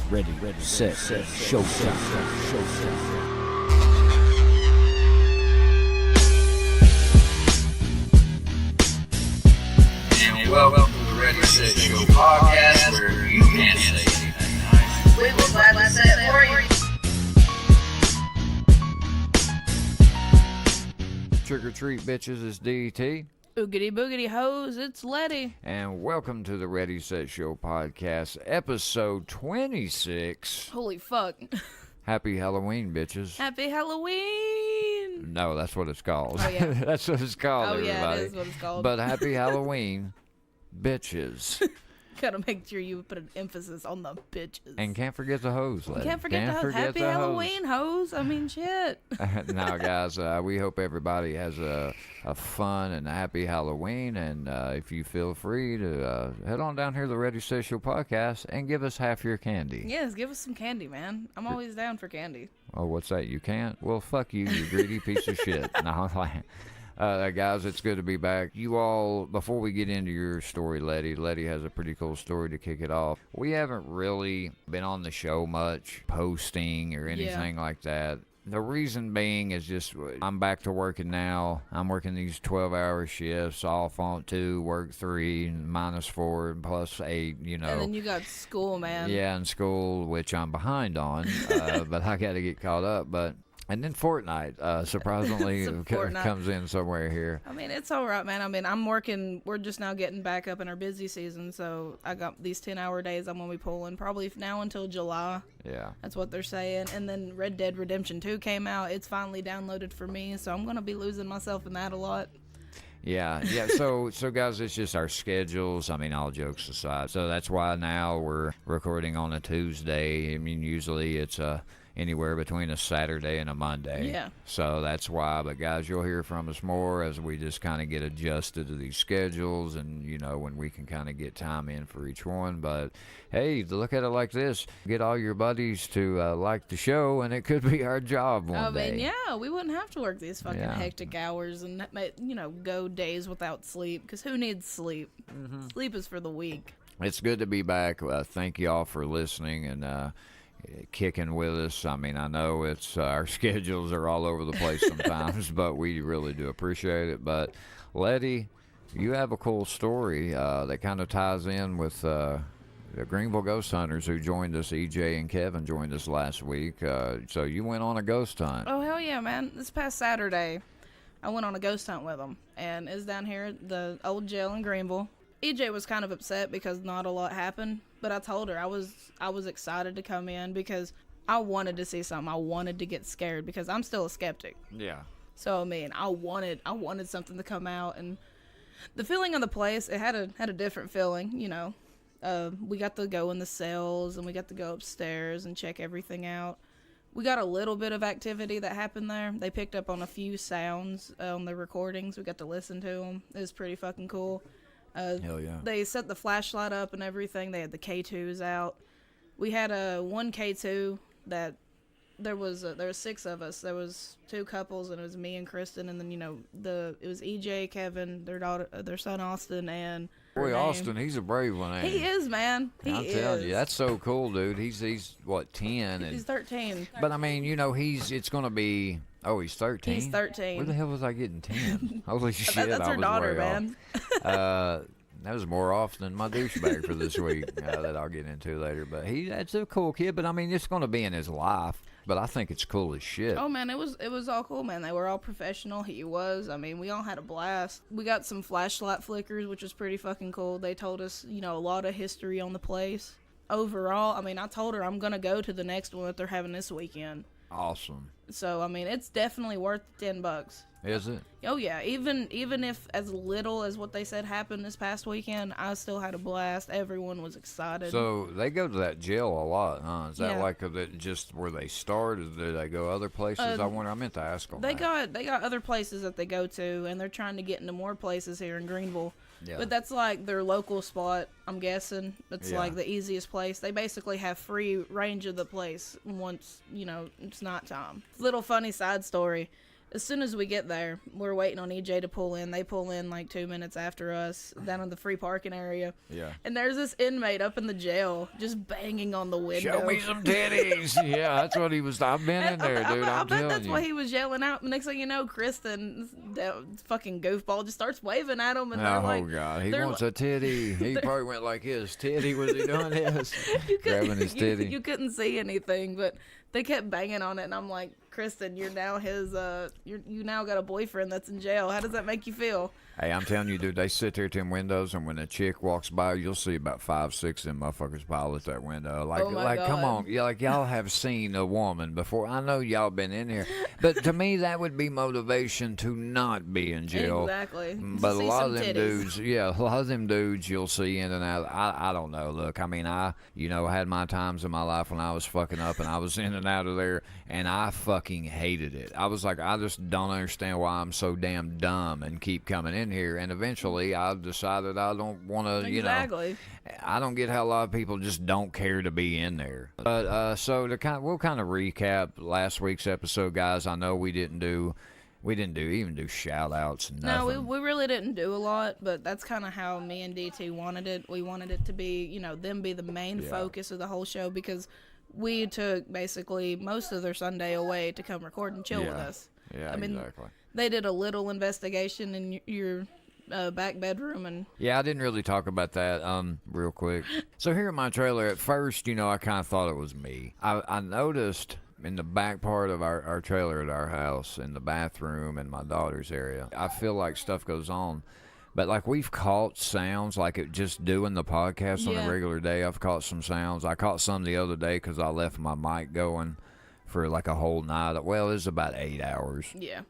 Ready, set, showtime. And welcome to the Ready, Set, Show podcast, where you can't say anything nice. We will gladly say it for you. Trick or treat, bitches, it's DT. Oogity boogity hoes, it's Lette. And welcome to the Ready, Set, Show podcast, episode 26. Holy fuck. Happy Halloween, bitches. Happy Halloween. No, that's what it's called. Oh, yeah. That's what it's called, Oh, everybody. yeah, it is what it's called. But happy Halloween, bitches. Gotta make sure you put an emphasis on the bitches. And can't forget the hoes, lady. Can't forget the hoes. Happy Halloween, hoes. I mean, shit. Now, guys, we hope everybody has a fun and a happy Halloween. And if you feel free to head on down here to the Ready Set Show podcast and give us half your candy. Yes, give us some candy, man. I'm always down for candy. Oh, what's that? You can't? Well, fuck you, you greedy piece of shit. No, I'm lying. Guys, it's good to be back. You all, before we get into your story, Lette has a pretty cool story to kick it off. We haven't really been on the show much, posting or anything like that. The reason being is just I'm back to working now. I'm working these 12-hour shifts, off on 2, work 3, -4, and plus 8, you know. And then you got school, man. Yeah, in school, which I'm behind on, but I got to get caught up. And then Fortnite, surprisingly, Fortnite. comes in somewhere here. I mean, it's all right, man. I mean, I'm working. We're just now getting back up in our busy season, so I got these 10-hour days I'm going to be pulling probably now until July. Yeah. That's what they're saying. And then Red Dead Redemption 2 came out. It's finally downloaded for me, so I'm going to be losing myself in that a lot. Yeah. So guys, it's just our schedules. I mean, all jokes aside. So that's why now we're recording on a Tuesday. I mean, usually it's anywhere between a Saturday and a Monday. Yeah. So that's why. But guys, you'll hear from us more as we just kind of get adjusted to these schedules and, you know, when we can kind of get time in for each one. But hey, look at it like this. Get all your buddies to like the show and it could be our job one day. I mean, yeah, we wouldn't have to work these fucking Yeah. hectic hours and, you know, go days without sleep. Because who needs sleep? Mm-hmm. Sleep is for the weak. It's good to be back. Thank you all for listening and kicking with us. I mean, I know it's our schedules are all over the place sometimes, but we really do appreciate it. But Lette, you have a cool story that kind of ties in with the Greeneville Ghost Hunters who joined us. EJ and Kevin joined us last week. So you went on a ghost hunt. Oh, hell yeah, man. This past Saturday, I went on a ghost hunt with them. And it's down here at the old jail in Greeneville. EJ was kind of upset because not a lot happened. But I told her I was excited to come in because I wanted to see something. I wanted to get scared because I'm still a skeptic. Yeah. So I mean, I wanted something to come out, and the feeling of the place, it had a different feeling, you know. We got to go in the cells and we got to go upstairs and check everything out. We got a little bit of activity that happened there. They picked up on a few sounds on the recordings. We got to listen to them. It was pretty fucking cool. Hell yeah. They set the flashlight up and everything. They had the K2s out. We had one K2 that there was 6 of us. There was 2 couples and it was me and Kristen, and then, you know, it was EJ, Kevin, their son Austin, and Boy, Austin, he's a brave one, ain't he is, man. I'm telling you, that's so cool, dude. He's what, 10? He's 13. But I mean, you know, it's gonna be. Oh, he's 13. He's 13. Where the hell was I getting 10? Holy shit! That's I her was daughter, way man. Off. That was more off than my douchebag for this week that I'll get into later. But that's a cool kid. But I mean, it's gonna be in his life. But I think it's cool as shit. Oh man, it was all cool, man. They were all professional. He was. I mean, we all had a blast. We got some flashlight flickers, which was pretty fucking cool. They told us, you know, a lot of history on the place. Overall, I mean, I told her I'm gonna go to the next one that they're having this weekend. Awesome. So I mean, it's definitely worth $10. Is it? Oh yeah, even if as little as what they said happened this past weekend, I still had a blast. Everyone was excited. So they go to that jail a lot, huh? Is that Yeah. like just where they start? Or do they go other places? I wonder. I meant to ask them. They got other places that they go to, and they're trying to get into more places here in Greeneville. Yeah. But that's like their local spot, I'm guessing. It's Yeah. like the easiest place. They basically have free range of the place once, you know, it's nighttime. Little funny side story. as soon as we get there, we're waiting on EJ to pull in. They pull in like 2 minutes after us down in the free parking area. Yeah. And there's this inmate up in the jail just banging on the window. Show me some titties. Yeah, that's what he was. I've been in there, dude. I I'm bet telling that's you. why he was yelling out. Next thing you know, Kristen, that fucking goofball, just starts waving at him. And they're Oh, like, God. He they're wants a titty. He probably went like his titty. Was he doing this? Grabbing his titty. You couldn't see anything, but they kept banging on it. And I'm like, Kristen, you're now his, you now got a boyfriend that's in jail. How does that make you feel? Hey, I'm telling you, dude, they sit there at them windows, and when a chick walks by, you'll see about 5, 6 of them motherfuckers pile at that window. Like, Oh my come God. on. Yeah, like, y'all have seen a woman before. I know y'all been in here. But to me, that would be motivation to not be in jail. Exactly. But a See lot some of them titties. dudes, yeah, a lot of them dudes you'll see in and out. I don't know. Look, I mean, I had my times in my life when I was fucking up, and I was in and out of there, and I fucking hated it. I was like, I just don't understand why I'm so damn dumb and keep coming in here. And eventually, I decided I don't want to, Exactly. I don't get how a lot of people just don't care to be in there. But so we'll kind of recap last week's episode, guys. I know we didn't even do shout outs. No, we really didn't do a lot, but that's kind of how me and DT wanted it. We wanted it to be, them be the main focus of the whole show, because we took basically most of their Sunday away to come record and chill with us. Yeah, I mean, exactly. They did a little investigation in your back bedroom, and Yeah, I didn't really talk about that real quick. So here in my trailer, at first, I kind of thought it was me. I noticed in the back part of our trailer at our house, in the bathroom and my daughter's area, I feel like stuff goes on. But like we've caught sounds, like it just doing the podcast on a regular day. I've caught some sounds. I caught some the other day because I left my mic going for like a whole night. Well, it was about 8 hours. yeah.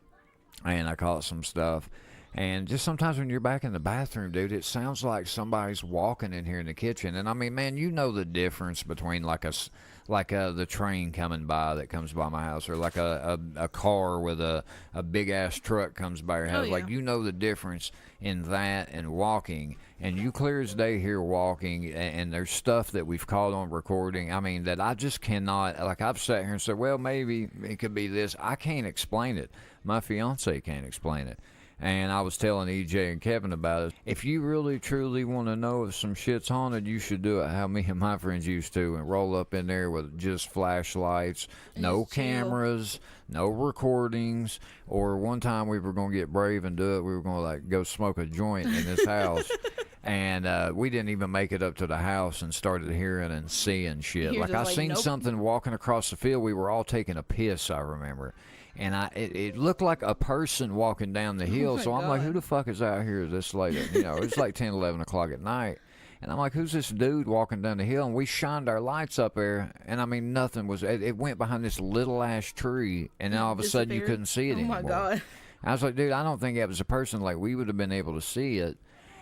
And I caught some stuff. And just sometimes when you're back in the bathroom, dude, it sounds like somebody's walking in here in the kitchen. And I mean, man, you know the difference between like the train coming by that comes by my house, or like a car with a big ass truck comes by your house. yeah. Like, you know the difference in that and walking. And you clear as day here walking, and there's stuff that we've caught on recording. I mean, that I just cannot, like, I've sat here and said, well, maybe it could be this. I can't explain it. My fiance can't explain it. And I was telling EJ and Kevin about it. If you really, truly want to know if some shit's haunted, you should do it how me and my friends used to, and roll up in there with just flashlights, no just chill. cameras, no recordings. Or one time we were going to get brave and do it. We were going to, like, go smoke a joint in this house. And we didn't even make it up to the house and started hearing and seeing shit. You're Like, just I like, seen nope. something walking across the field. We were all taking a piss, I remember. And it looked like a person walking down the hill. my So I'm like, God. who the fuck is out here this late? It's like 10, 11 o'clock at night. And I'm like, who's this dude walking down the hill? And we shined our lights up there. And I mean, nothing was, it went behind this little ass tree. And then all of a sudden you Disappeared. couldn't see it Oh anymore. my God. I was like, dude, I don't think that was a person. Like, we would have been able to see it.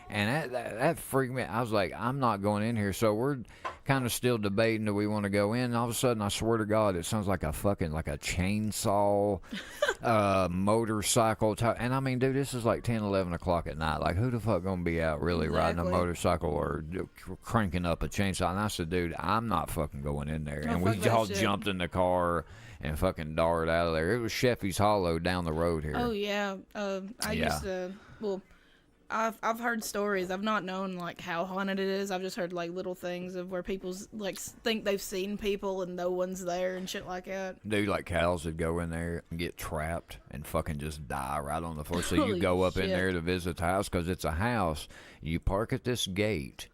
And that freaked me. I was like, I'm not going in here. So we're kind of still debating, do we want to go in? And all of a sudden, I swear to God, it sounds like a chainsaw, motorcycle type. And I mean, dude, this is like 10, 11 o'clock at night. Like, who the fuck going to be out really riding a Exactly. motorcycle or cranking up a chainsaw? And I said, dude, I'm not fucking going in there. Oh, And we fuck that all shit. jumped in the car and fucking darted out of there. It was Sheffy's Hollow down the road here. Oh yeah. I used to. Well, I've heard stories. I've not known like how haunted it is. I've just heard like little things of where people's like think they've seen people and no one's there and shit like that. Dude, like cows would go in there and get trapped and fucking just die right on the floor. So Holy you go up in shit. there to visit the house because it's a house. You park at this gate.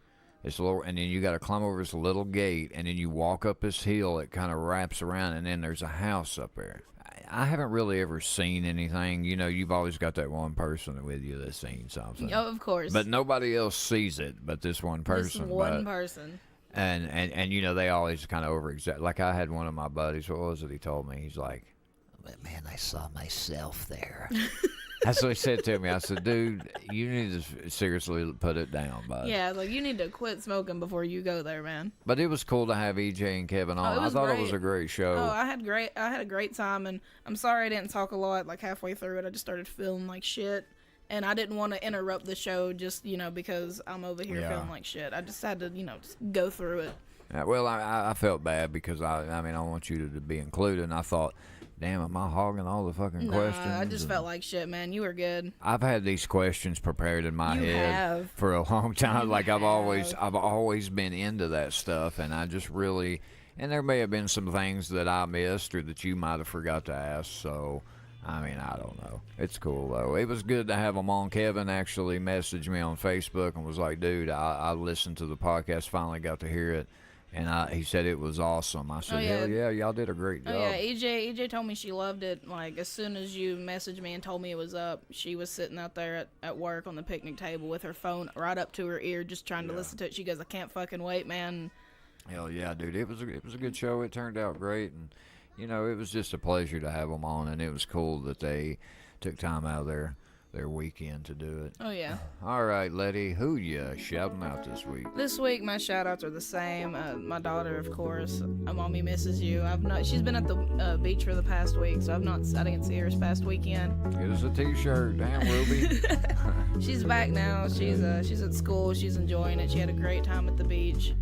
It's a little, and then you got to climb over this little gate, and then you walk up this hill. It kind of wraps around, and then there's a house up there. I haven't really ever seen anything. You've always got that one person with you that's seen something. Oh, of course. But nobody else sees it but this one person. Just one but, person. And they always kind of over-exaggerate. Like, I had one of my buddies, what was it he told me? He's like, "But man, I saw myself there." That's what he said to me. I said, dude, you need to seriously put it down, bud. Yeah, like you need to quit smoking before you go there, man. But it was cool to have EJ and Kevin on. it I was thought it great. was a great show. Oh, I had a great time, and I'm sorry I didn't talk a lot. Like halfway through it, I just started feeling like shit, and I didn't want to interrupt the show just because I'm over here Yeah. feeling like shit. I just had to just go through it. Yeah, well, I felt bad because I want you to be included, and I thought, damn, am I hogging all the fucking Nah, questions? I just felt like shit, man. You were good. I've had these questions prepared in my You head have. for a long time. Like I've have. always been into that stuff, and I just really, and there may have been some things that I missed or that you might have forgot to ask. So, I mean, I don't know. It's cool though. It was good to have them on. Kevin actually messaged me on Facebook and was like, "Dude, I listened to the podcast. Finally got to hear it." And he said it was awesome. I said, yeah. hell yeah, y'all did a great job. Oh yeah, EJ told me she loved it. Like as soon as you messaged me and told me it was up, she was sitting out there at work on the picnic table with her phone right up to her ear, just trying to listen to it. She goes, "I can't fucking wait, man." Hell yeah, dude. It was a good show. It turned out great, and you know, it was just a pleasure to have them on, and it was cool that they took time out of their weekend to do it. Oh yeah. All right, Letty, who you shouting out this week? This week my shout outs are the same. My daughter, of course. Mommy misses you. She's been at the beach for the past week, so I didn't see her this past weekend. Get us a t-shirt. Damn, Ruby. She's back now. She's at school. She's enjoying it. She had a great time at the beach.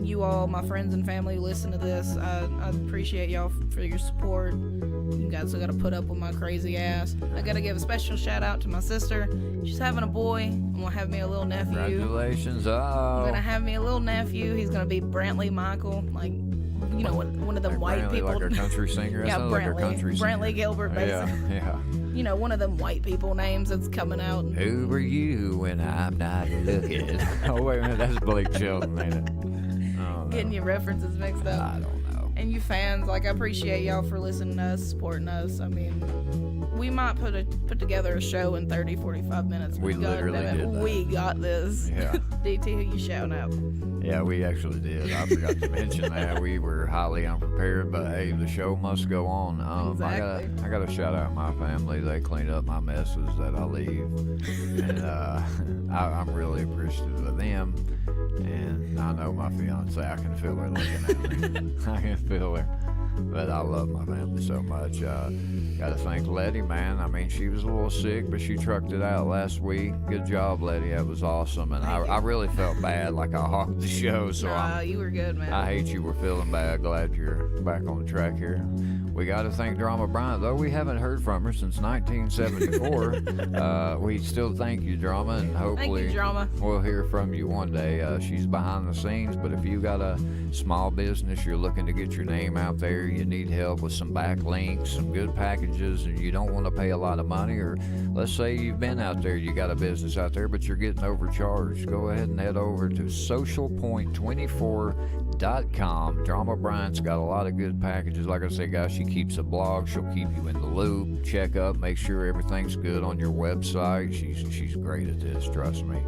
You all, my friends and family who listen to this, I appreciate y'all for your support. You guys still gotta put up with my crazy ass. I gotta give a special shout out to my sister. She's having a boy. I'm gonna have me a little nephew. Congratulations. I'm gonna have me a little nephew. He's gonna be Brantley Michael, like, you know, one of them Like white Brantley, people. like a country singer. Yeah, Sounds like a country singer. Brantley Gilbert, basically. Yeah. You know, one of them white people names that's coming out. Who are you when I'm not looking? Oh wait a minute, that's Blake Shelton, ain't it? Oh, no. Getting your references mixed up. I don't know. And you fans, like, I appreciate y'all for listening to us, supporting us. I mean, we might put together a show in 30, 45 minutes. But We God literally damn it, did that. we got this. Yeah. DT, who you shouting out? Yeah, we actually did. I forgot to mention that. We were highly unprepared, but hey, the show must go on. Exactly. I got to shout out my family. They clean up my messes that I leave. And I'm really appreciative of them. And I know my fiance, I can feel her looking at me. I can feel her. But I love my family so much. Got to thank Letty, man. I mean, she was a little sick, but she trucked it out last week. Good job, Letty. That was awesome. And I really felt bad, like I hogged the show. So You were good, man. I hate you were feeling bad. Glad you're back on the track here. We got to thank Drama Bryant, though we haven't heard from her since 1974. We still thank you, Drama, and hopefully Thank you, Drama. we'll hear from you one day. She's behind the scenes, but if you got a small business, you're looking to get your name out there, you need help with some backlinks, some good packages, and you don't want to pay a lot of money, or let's say you've been out there, you got a business out there, but you're getting overcharged, go ahead and head over to socialpoint24.com. Drama Bryant's got a lot of good packages. Like I said, guys, she keeps a blog. She'll keep you in the loop. Check up, make sure everything's good on your website. She's great at this, trust me.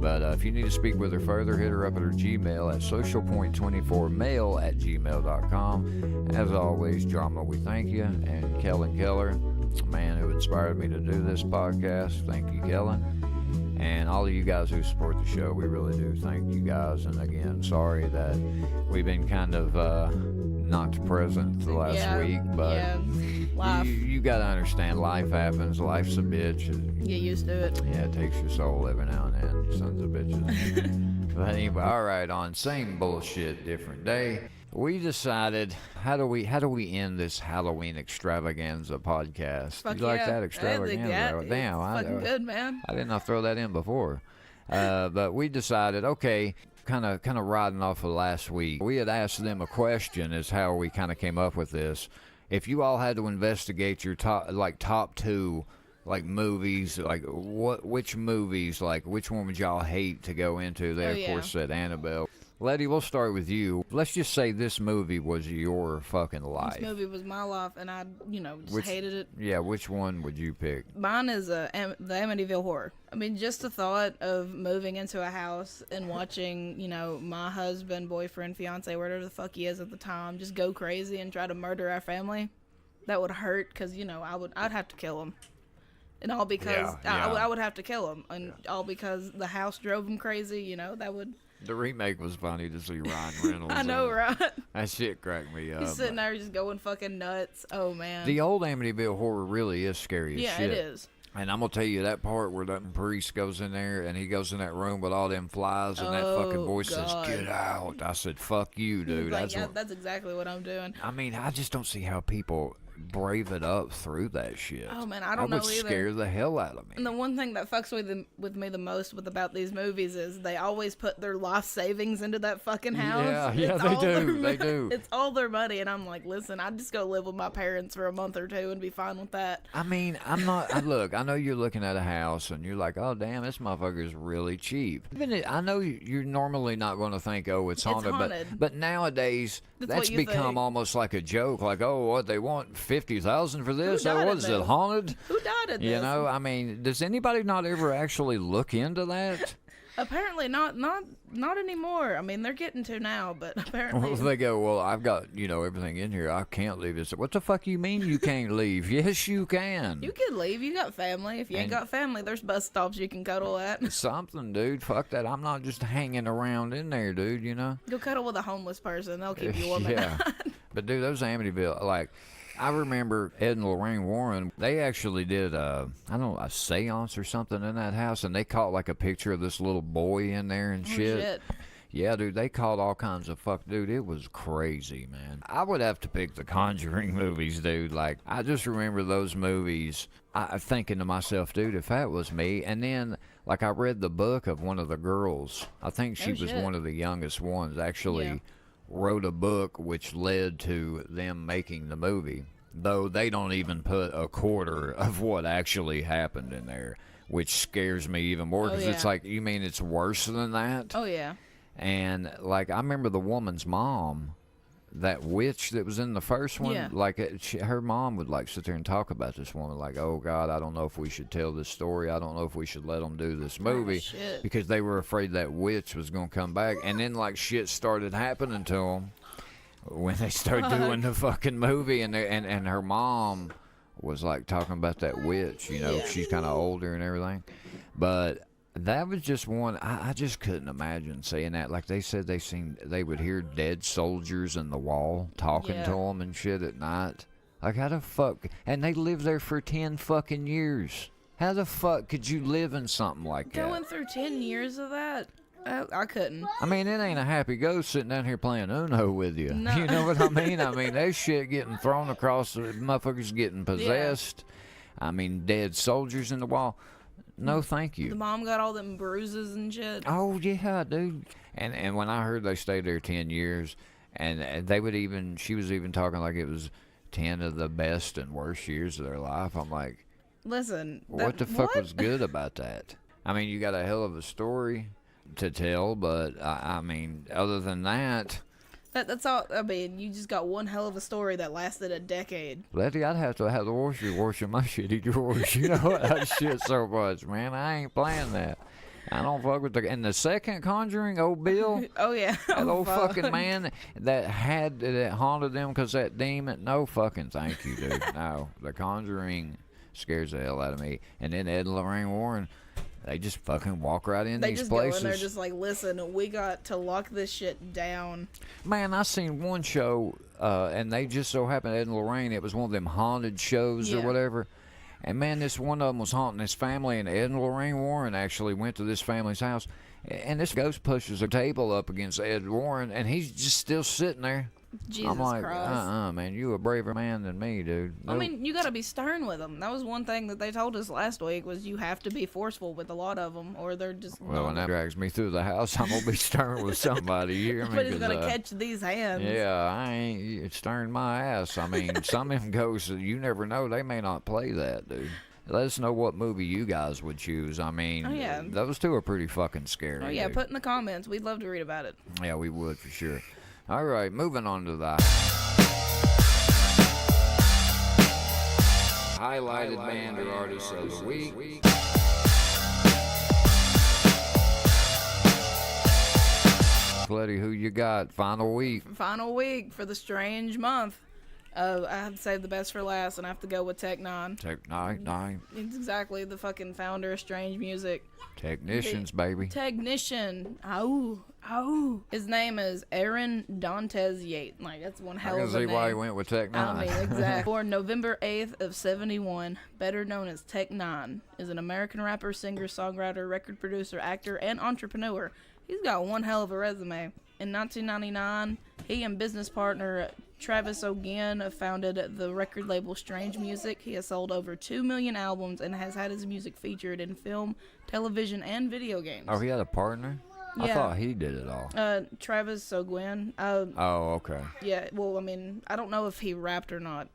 But if you need to speak with her further, hit her up at her Gmail at socialpoint24mail@gmail.com. As always, Drama, we thank you. And Kellen Keller, man who inspired me to do this podcast. Thank you, Kellen. And all of you guys who support the show, we really do thank you guys. And again, sorry that we've been kind of not present the last week, but Life. you got to understand, life happens. Life's a bitch. Get used to it. Yeah, it takes your soul every now and then, you sons of bitches. But anyway, all right, on same bullshit, different day. We decided, how do we end this Halloween extravaganza podcast? Fuck You like yeah. that I extravaganza? think that Damn, is fucking good, man. I did not throw that in before. But we decided, okay, kind of riding off of last week. We had asked them a question, is how we kind of came up with this. If you all had to investigate your top two movies, which movies, which one would y'all hate to go into? They of course said Annabelle. Letty, we'll start with you. Let's just say this movie was your fucking life. This movie was my life, and I, just hated it. Yeah, which one would you pick? Mine is the Amityville Horror. I mean, just the thought of moving into a house and watching, my husband, boyfriend, fiance, whatever the fuck he is at the time, just go crazy and try to murder our family. That would hurt because, I'd have to kill him. And all because I would have to kill him. And all because the house drove him crazy, that would... The remake was funny to see Ryan Reynolds. I know, right? That shit cracked me up. He's sitting there just going fucking nuts. Oh, man. The old Amityville Horror really is scary as shit. Yeah, it is. And I'm going to tell you, that part where that priest goes in there and he goes in that room with all them flies and that fucking voice says, "Get out." I said, fuck you, dude. That's exactly what I'm doing. I mean, I just don't see how people brave it up through that shit. Oh, man, I don't know That would either. scare the hell out of me. And the one thing that fucks with me the most about these movies is they always put their life savings into that fucking house. Yeah, It's they all do. their They do. It's all their money, and I'm like, listen, I'd just go live with my parents for a month or two and be fine with that. I mean, I'm not. Look, I know you're looking at a house and you're like, oh damn, this motherfucker's really cheap. I know you're normally not going to think, oh, it's haunted, haunted. but nowadays That's that's what you become think. almost like a joke. Like, oh, what they want $50,000 for this? died Oh, in what is it, this? haunted? Who died at this? You know, I mean, does anybody not ever actually look into that? Apparently not anymore. I mean, they're getting to now, but apparently. Well, they go, well, I've got, everything in here. I can't leave this. What the fuck you mean you can't leave? Yes, you can. You can leave. You got family. If you ain't And- got family, there's bus stops you can cuddle at. Something, dude. Fuck that. I'm not just hanging around in there, dude, Go cuddle with a homeless person. They'll keep you warm at Yeah. night. But, dude, those Amityville, like, I remember Ed and Lorraine Warren, they actually did, a seance or something in that house, and they caught, like, a picture of this little boy in there and Oh, shit. Yeah, dude, they caught all kinds of fuck. Dude, it was crazy, man. I would have to pick the Conjuring movies, dude. Like, I just remember those movies, I thinking to myself, dude, if that was me. And then, like, I read the book of one of the girls. I think she Oh, was shit. one of the youngest ones, actually. Yeah. Wrote a book which led to them making the movie, though they don't even put a quarter of what actually happened in there, which scares me even more because it's yeah. like, you mean it's worse than that? Oh, yeah. And like, I remember the woman's mom, that witch that was in the first one, Yeah. like her mom would like sit there and talk about this woman, like, oh God, I don't know if we should tell this story. I don't know if we should let them do this movie shit. because they were afraid that witch was going to come back. And then like shit started happening to them when they started doing the fucking movie, and her mom was like talking about that witch, Yeah. she's kind of older and everything. But that was just one. I just couldn't imagine saying that. Like they said, they would hear dead soldiers in the wall talking Yeah. to them and shit at night. Like how the fuck? And they lived there for 10 fucking years. How the fuck could you live in something like Going that? through 10 years of that, I couldn't. I mean, it ain't a happy ghost sitting down here playing Uno with you. No. You know what I mean? I mean, there's shit getting thrown across, the motherfuckers getting possessed. I mean, dead soldiers in the wall. No, thank The you. mom got all them bruises and shit. Oh yeah, dude. And when I heard they stayed there 10 years, and they would even, she was even talking like it was 10 of the best and worst years of their life. I'm like, Listen. what the fuck was good about that? I mean, you got a hell of a story to tell, but I mean, other than that, That's all. I mean, you just got one hell of a story that lasted a decade. Letty, I'd have to have the washer washing my shitty drawers. You know what? I shit so much, man. I ain't playing that. I don't fuck with and the second Conjuring, old Bill, Oh, yeah. that Oh, old fuck. fucking man that haunted them because that demon. No fucking thank you, dude. No, the Conjuring scares the hell out of me. And then Ed and Lorraine Warren, they just fucking walk right in They these just places. go in there just like, listen, we got to lock this shit down. Man, I seen one show, and they just so happened, Ed and Lorraine, it was one of them haunted shows or Yeah. whatever. And man, this one of them was haunting this family, and Ed and Lorraine Warren actually went to this family's house. And this ghost pushes a table up against Ed Warren, and he's just still sitting there. Jesus I'm like, Christ. man, you a braver man than me, dude. I Nope. mean, you got to be stern with them. That was one thing that they told us last week was you have to be forceful with a lot of them, or they're just. Well, when that drags me through the house, I'm gonna be stern with somebody. You hear me? Somebody's 'Cause, gonna catch these hands. Yeah, I ain't it's stirring my ass. I mean, some of them ghosts, you never know. They may not play that, dude. Let us know what movie you guys would choose. I mean, Oh, yeah. those two are pretty fucking scary. Oh yeah, dude. put in the comments. We'd love to read about it. Yeah, we would for sure. All right, moving on to the highlighted band or artist of the week. Letty, who you got? Final week. Final week for the strange month. I have to save the best for last, and I have to go with Tech Nine. Nine. It's exactly the fucking founder of Strange Music. Technicians, baby. Technician. Ow. His name is Aaron Dantes Yates. Like, that's one I hell can of a see name. why he went with Tech I Nine. mean, exactly. Born November 8th of 71, better known as Tech Nine, is an American rapper, singer, songwriter, record producer, actor, and entrepreneur. He's got one hell of a resume. In 1999, he and business partner Travis again founded the record label Strange Music. He has sold over 2 million albums and has had his music featured in film, television, and video games. Oh, he had a partner? I Yeah. thought he did it all. Travis O'Gwen. Oh, okay. Yeah, well, I mean, I don't know if he rapped or not.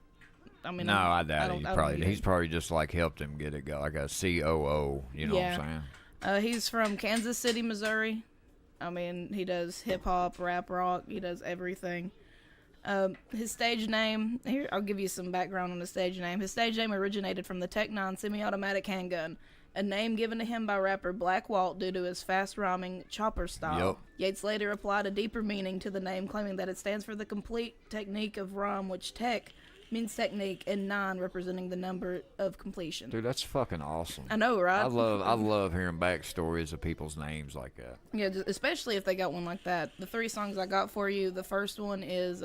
I mean, No, I doubt it. don't- He I don't probably, think he he's did. probably just like helped him get it go, like a COO. You know Yeah. what I'm saying? He's from Kansas City, Missouri. I mean, he does hip hop, rap, rock. He does everything. His stage name, here, I'll give you some background on the stage name. His stage name originated from the Tech-9 semi-automatic handgun, a name given to him by rapper Black Walt due to his fast-rhyming chopper style. Yup. Yates later applied a deeper meaning to the name, claiming that it stands for the complete technique of rhyme, which tech means technique, and 9 representing the number of completion. Dude, that's fucking awesome. I know, right? I love hearing backstories of people's names like that. Yeah, especially if they got one like that. The 3 songs I got for you, the first one is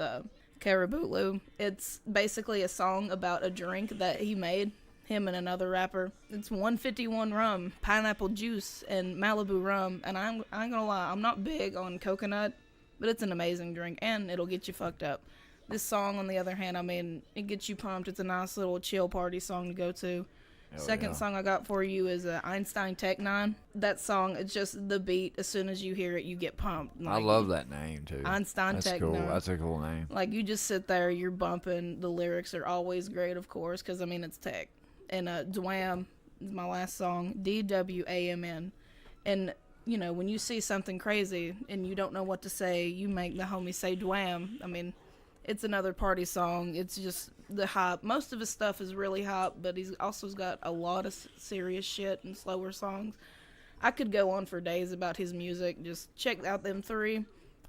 Caribou. It's basically a song about a drink that he made, him and another rapper. It's 151 rum, pineapple juice, and Malibu rum. And I ain't gonna lie, I'm not big on coconut, but it's an amazing drink, and it'll get you fucked up. This song, on the other hand, I mean, it gets you pumped. It's a nice little chill party song to go to. Second song I got for you is Einstein Tech-9. That song, it's just the beat. As soon as you hear it, you get pumped. I love that name, too. Einstein That's Tech-9. cool. That's a cool name. Like, you just sit there, you're bumping. The lyrics are always great, of course, because, I mean, it's tech. And Dwam is my last song, DWAMN. And, you know, when you see something crazy and you don't know what to say, you make the homie say Dwam. I mean, it's another party song. It's just the hype. Most of his stuff is really hype, but he's also got a lot of serious shit and slower songs. I could go on for days about his music. Just check out them 3,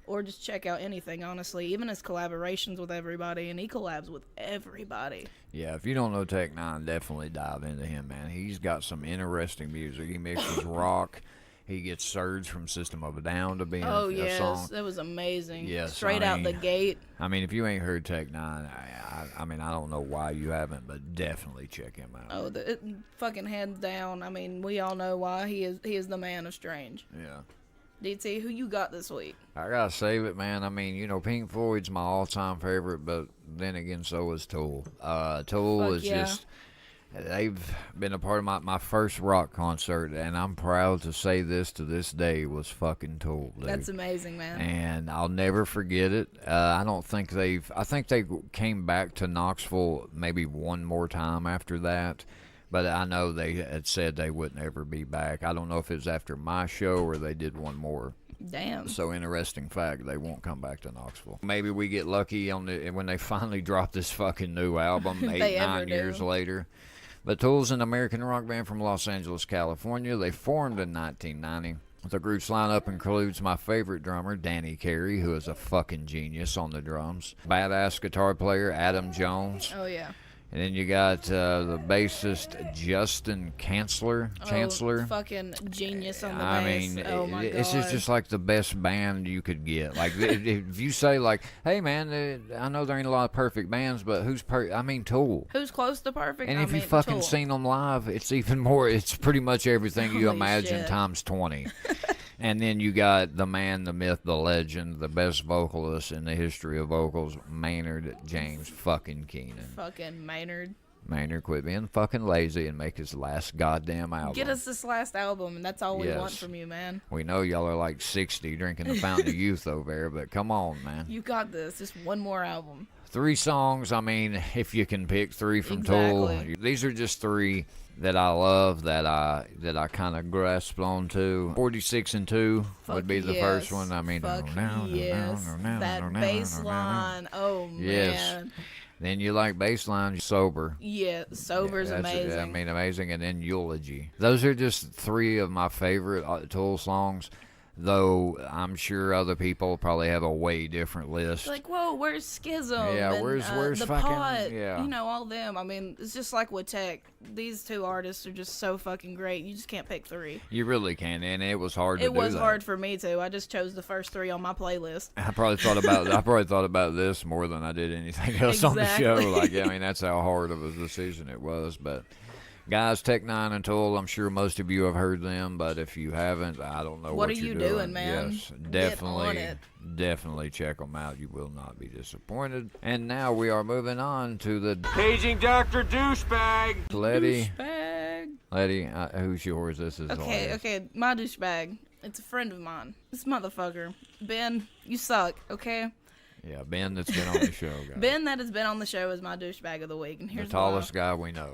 or just check out anything, honestly. Even his collaborations with everybody, and he collabs with everybody. Yeah, if you don't know Tech-9, definitely dive into him, man. He's got some interesting music. He mixes rock. He gets Surge from System of a Down to be in Oh, a yes. song. That was amazing. Yes, Straight I out the mean- gate. I mean, if you ain't heard Tech-9, I mean, I don't know why you haven't, but definitely check him out. Oh, fucking hands down. I mean, we all know why he is the man of Strange. Yeah. DT, who you got this week? I gotta save it, man. I mean, you know, Pink Floyd's my all-time favorite, but then again, so is Tool. Tool Fuck is yeah. just... They've been a part of my first rock concert, and I'm proud to say this to this day was fucking Tool, dude. That's amazing, man. And I'll never forget it. I think they came back to Knoxville maybe one more time after that, but I know they had said they wouldn't ever be back. I don't know if it was after my show or they did one more. Damn. So interesting fact, they won't come back to Knoxville. Maybe we get lucky when they finally drop this fucking new album If they 9 ever do. years later. But Tool's an American rock band from Los Angeles, California. They formed in 1990. The group's lineup includes my favorite drummer, Danny Carey, who is a fucking genius on the drums. Badass guitar player, Adam Jones. Oh, yeah. And then you got the bassist, Justin Chancellor. Oh, fucking genius on the I bass. mean, Oh, my it's God. just like the best band you could get. Like, if you say, like, hey, man, I know there ain't a lot of perfect bands, but who's I mean, Tool. Who's close to perfect? And I if you mean, fucking Tool. seen them live, it's even more. It's pretty much everything you Holy imagine shit. times 20. And then you got the man, the myth, the legend, the best vocalist in the history of vocals, Maynard James fucking Keenan. Fucking Maynard. Maynard, quit being fucking lazy and make his last goddamn album. Get us this last album, and that's all we want Yes. from you, man. We know y'all are like 60 drinking the Fountain of Youth over there, but come on, man. You got this. Just one more album. 3 songs, I mean, if you can pick 3 from Exactly. Tool. These are just 3 that I love, that I kind of grasped onto. 46 and 2 would be the first one. I mean, Fuck yes. That bass line. Oh, Yes. man. Then you like bass line, Sober. Yeah, Sober's That's- amazing. I mean, amazing. And then Eulogy. Those are just 3 of my favorite Tool songs, though I'm sure other people probably have a way different list. Like, whoa, where's Schism? Yeah, and, where's the fucking- Pot? yeah. You know, all them. I mean, it's just like with Tech. These 2 artists are just so fucking great. You just can't pick 3. You really can, and it was hard to do It was that. hard for me too. I just chose the first 3 on my playlist. I probably thought about this more than I did anything else on the show. Exactly. Like, yeah, I mean, that's how hard of a decision it was. But Guys, Tech Nine and Toll, I'm sure most of you have heard them, but if you haven't, I don't know what are you're you doing, man? Yes, Get on it. definitely check them out. You will not be disappointed. And now we are moving on to the Paging Dr. Douchebag. Letty. Douchebag. Letty, who's yours? This is hilarious. Okay, my douchebag. It's a friend of mine. This motherfucker. Ben, you suck, okay? Yeah, Ben that's been on the show, guys. Ben that has been on the show is my douchebag of the week. And the here's tallest guy we know.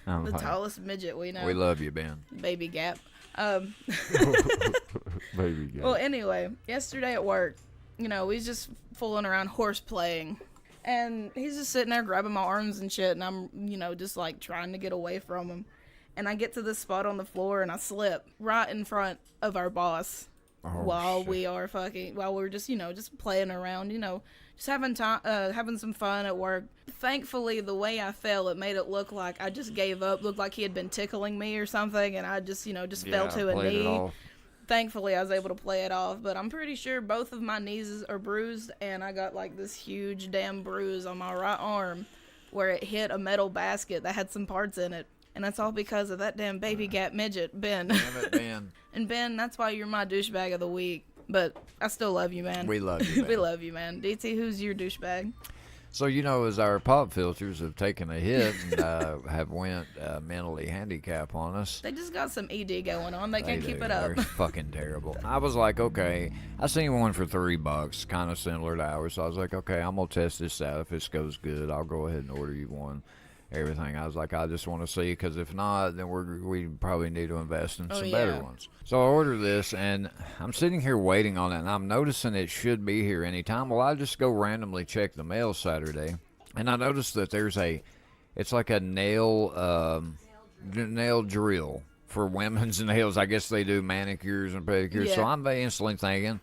why. The tallest midget we know. We love you, Ben. Baby Gap. Baby guy. Well, anyway, yesterday at work, we was just fooling around horse playing. And he's just sitting there grabbing my arms and shit. And I'm, just like trying to get away from him. And I get to this spot on the floor and I slip right in front of our boss. While we're just, just playing around, just having some fun at work. Thankfully, the way I fell, it made it look like I just gave up, looked like he had been tickling me or something, and I just, fell to a knee. Thankfully, I was able to play it off, but I'm pretty sure both of my knees are bruised, and I got like this huge damn bruise on my right arm where it hit a metal basket that had some parts in it. And that's all because of that damn baby gap midget, Ben. Damn it, Ben. And Ben, that's why you're my douchebag of the week. But I still love you, man. We love you, Ben. We love you, man. DT, who's your douchebag? So, as our pop filters have taken a hit and have went mentally handicapped on us. They just got some ED going on. They can't keep it up. They're fucking terrible. I was like, okay. I seen one for $3, kind of similar to ours. So I was like, okay, I'm going to test this out. If this goes good, I'll go ahead and order you one. Everything. I was like, I just want to see, because if not, then we probably need to invest in some better ones. So I ordered this, and I'm sitting here waiting on it, and I'm noticing it should be here anytime. Well, I just go randomly check the mail Saturday, and I noticed that it's like a nail drill for women's nails. I guess they do manicures and pedicures. Yeah. So I'm instantly thinking,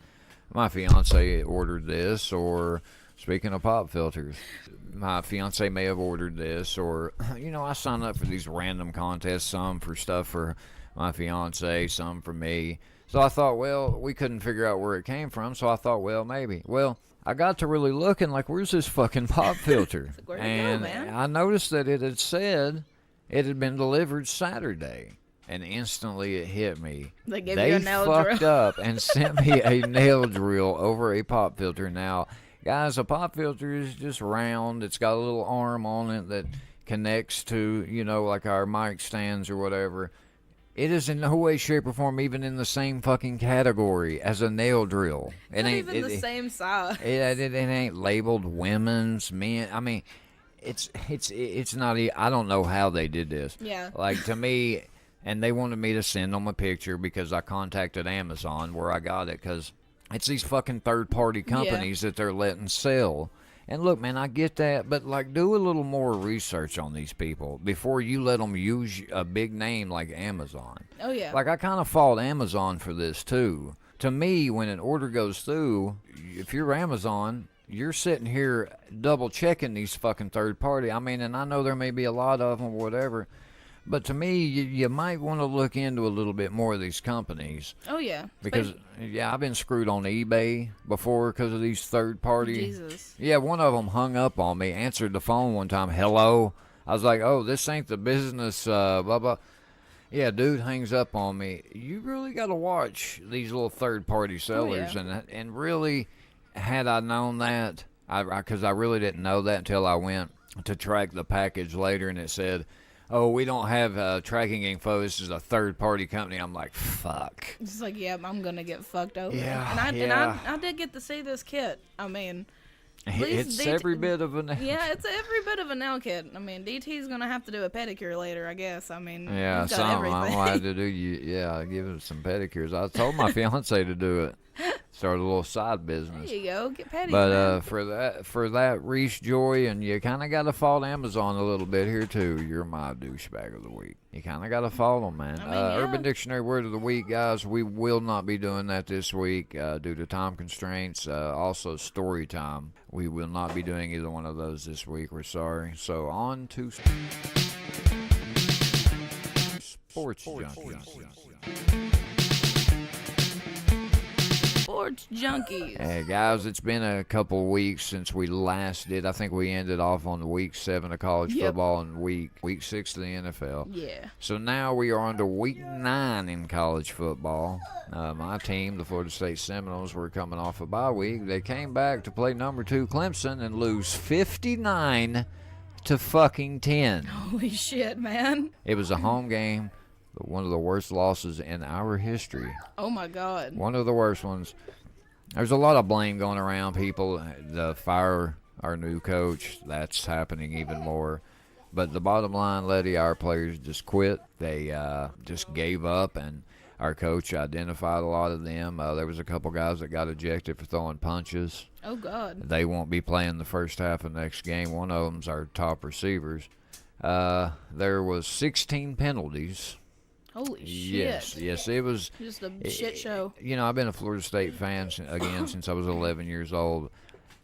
my fiance ordered this, or speaking of pop filters, my fiance may have ordered this, or, I sign up for these random contests, some for stuff for my fiance, some for me. So I thought, well, we couldn't figure out where it came from, so I thought, well, maybe. Well, I got to really looking, like, where's this fucking pop filter? Where'd it and go, man? I noticed that it had said it had been delivered Saturday. And instantly it hit me. They gave you a nail drill. They fucked up and sent me a nail drill over a pop filter. Now, guys, a pop filter is just round. It's got a little arm on it that connects to, like our mic stands or whatever. It is in no way, shape, or form even in the same fucking category as a nail drill. It's not even the same size. It ain't labeled women's, men. I mean, it's not. I don't know how they did this. Yeah. Like, to me, and they wanted me to send them a picture because I contacted Amazon where I got it, because it's these fucking third-party companies that they're letting sell. And look, man, I get that, but, like, do a little more research on these people before you let them use a big name like Amazon. Oh, yeah. Like, I kind of fault Amazon for this, too. To me, when an order goes through, if you're Amazon, you're sitting here double-checking these fucking third-party. I mean, and I know there may be a lot of them or whatever, but to me, you might want to look into a little bit more of these companies. Oh, yeah. Because, I've been screwed on eBay before because of these third-party. Jesus. Yeah, one of them hung up on me, answered the phone one time, hello. I was like, oh, this ain't the business, blah, blah. Yeah, dude hangs up on me. You really got to watch these little third-party sellers. Oh, yeah. And really, had I known that, because I really didn't know that until I went to track the package later, and it said, oh, we don't have tracking info. This is a third-party company. I'm like, fuck. It's like, yeah, I'm going to get fucked over. Yeah, And I did get to see this kit. I mean, it's every bit of a nail. Yeah, it's every bit of a nail kit. I mean, DT's going to have to do a pedicure later, I guess. I mean, yeah, he's got something everything. I'm going to have to do. Give it some pedicures. I told my fiance to do it. Start a little side business. There you go, get pedicure. But for that Reese Joy, and you kind of got to fault Amazon a little bit here too. You're my douchebag of the week. You kind of got to fault them, man. I mean, yeah. Urban Dictionary word of the week, guys. We will not be doing that this week due to time constraints. Also, story time. We will not be doing either one of those this week. We're sorry. So on to Sports Junkies. Sports Junkies. Hey guys, it's been a couple weeks since we last did. I think we ended off on week 7 of college football and week 6 of the NFL. Yeah. So now we are on to week 9 in college football. My team, the Florida State Seminoles, were coming off a bye week. They came back to play number 2 Clemson and lose 59 to fucking 10. Holy shit, man. It was a home game. One of the worst losses in our history. Oh, my God. One of the worst ones. There's a lot of blame going around people. The fire our new coach, that's happening even more. But the bottom line, Lette, our players just quit. They just gave up, and our coach identified a lot of them. There was a couple guys that got ejected for throwing punches. Oh, God. They won't be playing the first half of next game. One of them's our top receivers. There was 16 penalties. Holy shit. Yes, it was just a shit show. You know, I've been a Florida State fan since I was 11 years old.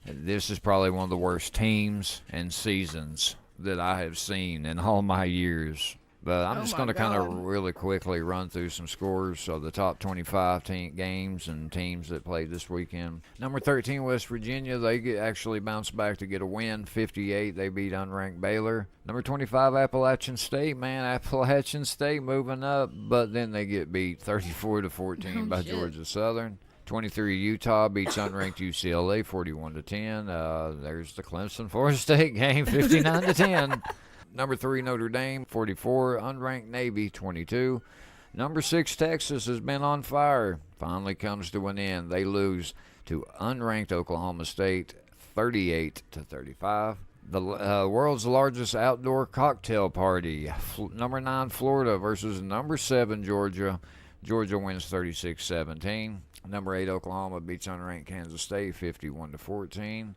This is probably one of the worst teams and seasons that I have seen in all my years. But I'm just going to kind of really quickly run through some scores of the top 25 games and teams that played this weekend. Number 13, West Virginia, they actually bounced back to get a win, 58. They beat unranked Baylor. Number 25, Appalachian State, man, Appalachian State moving up, but then they get beat 34-14 by Georgia Southern. 23, Utah beats unranked UCLA 41-10. There's the Clemson-Florida State game, 59-10. Number 3, Notre Dame, 44. Unranked Navy, 22. Number 6, Texas has been on fire. Finally comes to an end. They lose to unranked Oklahoma State, 38-35. The world's largest outdoor cocktail party. Number 9, Florida versus number 7, Georgia. Georgia wins 36-17. Number 8, Oklahoma beats unranked Kansas State, 51-14.